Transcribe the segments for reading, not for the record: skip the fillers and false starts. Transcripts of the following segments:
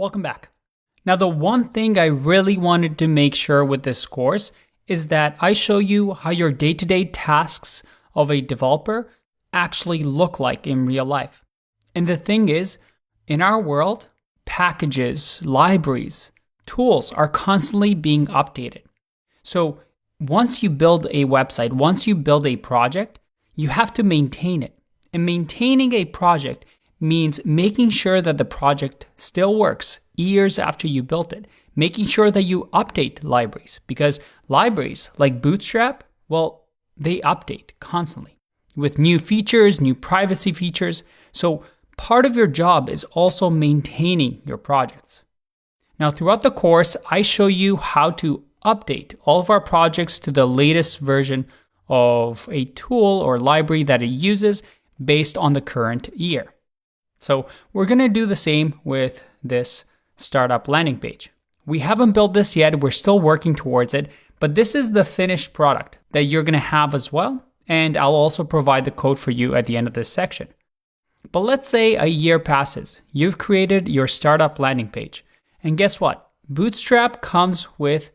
Welcome back. Now, the one thing I really wanted to make sure with this course is that I show you how your day-to-day tasks of a developer actually look like in real life. And the thing is, in our world, packages, libraries, tools are constantly being updated. So once you build a website, once you build a project, you have to maintain it. And maintaining a project means making sure that the project still works years after you built it, making sure that you update libraries, because libraries like Bootstrap, well, they update constantly with new features, new privacy features. So part of your job is also maintaining your projects. Now, throughout the course, I show you how to update all of our projects to the latest version of a tool or library that it uses based on the current year. So we're going to do the same with this startup landing page. We haven't built this yet. We're still working towards it, but this is the finished product that you're going to have as well. And I'll also provide the code for you at the end of this section. But let's say a year passes. You've created your startup landing page. And guess what? Bootstrap comes with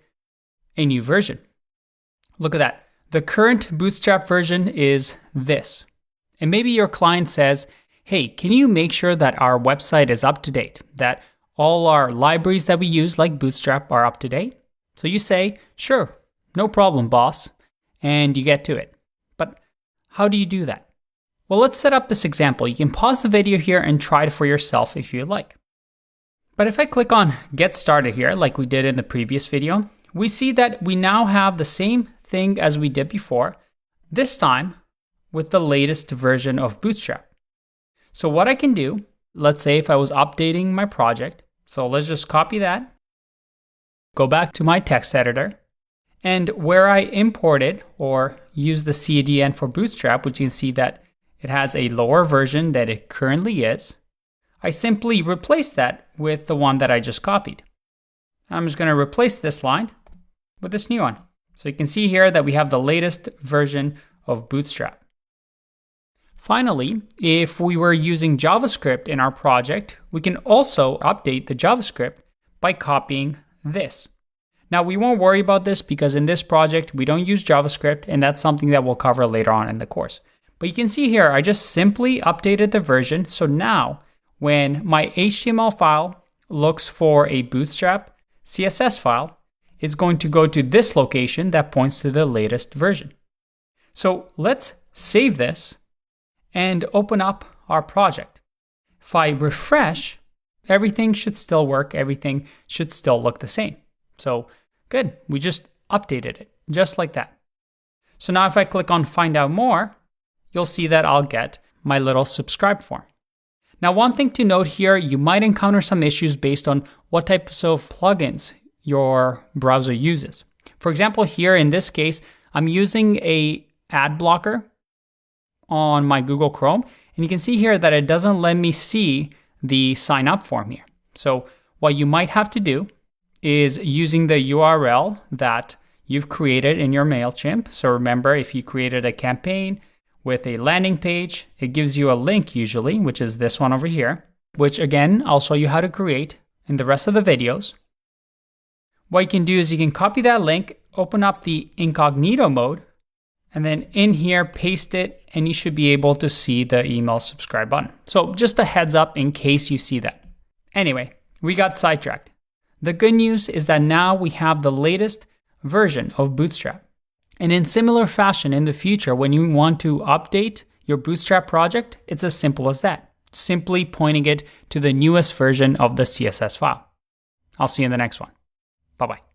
a new version. Look at that. The current Bootstrap version is this. And maybe your client says, hey, can you make sure that our website is up to date, that all our libraries that we use like Bootstrap are up to date? So you say, sure, no problem, boss, and you get to it. But how do you do that? Well, let's set up this example. You can pause the video here and try it for yourself if you like. But if I click on Get Started here, like we did in the previous video, we see that we now have the same thing as we did before, this time with the latest version of Bootstrap. So what I can do, let's say if I was updating my project, so let's just copy that, go back to my text editor, and where I imported or use the CDN for Bootstrap, which you can see that it has a lower version than it currently is, I simply replace that with the one that I just copied. I'm just going to replace this line with this new one. So you can see here that we have the latest version of Bootstrap. Finally, if we were using JavaScript in our project, we can also update the JavaScript by copying this. Now, we won't worry about this because in this project, we don't use JavaScript, and that's something that we'll cover later on in the course. But you can see here, I just simply updated the version. So now, when my HTML file looks for a Bootstrap CSS file, it's going to go to this location that points to the latest version. So let's save this and open up our project. If I refresh, everything should still work. Everything should still look the same. So good, we just updated it just like that. So now if I click on Find Out More, you'll see that I'll get my little subscribe form. Now, one thing to note here, you might encounter some issues based on what types of plugins your browser uses. For example, here in this case, I'm using an ad blocker on my Google Chrome, and you can see here that it doesn't let me see the sign up form here. So what you might have to do is using the URL that you've created in your MailChimp. So remember, if you created a campaign with a landing page, it gives you a link usually, which is this one over here, which again, I'll show you how to create in the rest of the videos. What you can do is you can copy that link, open up the incognito mode, and then in here, paste it, and you should be able to see the email subscribe button. So just a heads up in case you see that. Anyway, we got sidetracked. The good news is that now we have the latest version of Bootstrap. And in similar fashion in the future, when you want to update your Bootstrap project, it's as simple as that. Simply pointing it to the newest version of the CSS file. I'll see you in the next one. Bye-bye.